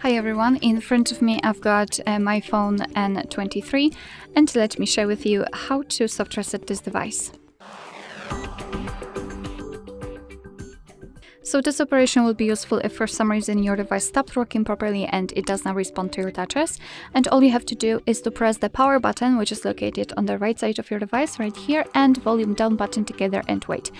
Hi everyone, in front of me I've got a MyPhone N23 and let me share with you how to soft reset this device. So this operation will be useful if for some reason your device stopped working properly and it does not respond to your touches. And all you have to do is to press the power button, which is located on the right side of your device right here, and volume down button together and wait.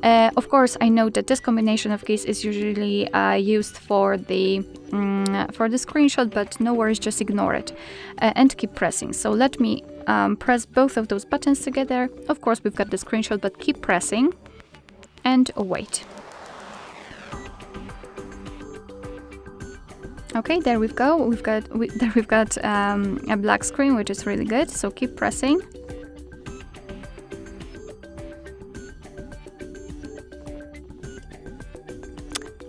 Of course, I know that this combination of keys is usually used for the screenshot, but no worries, just ignore it and keep pressing. So let me press both of those buttons together. Of course, we've got the screenshot, but keep pressing and wait. Okay, there we go. We've got a black screen, which is really good. So keep pressing.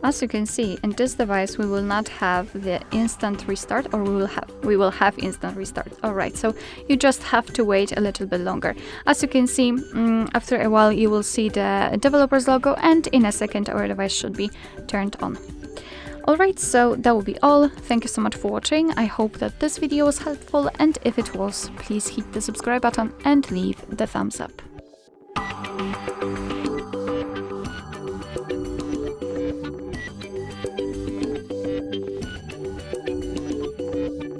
As you can see, in this device we will not have the instant restart, or we will have instant restart. All right, so you just have to wait a little bit longer. As you can see, after a while you will see the developer's logo, and in a second our device should be turned on. Alright, so that will be all. Thank you so much for watching. I hope that this video was helpful, and if it was, please hit the subscribe button and leave the thumbs up.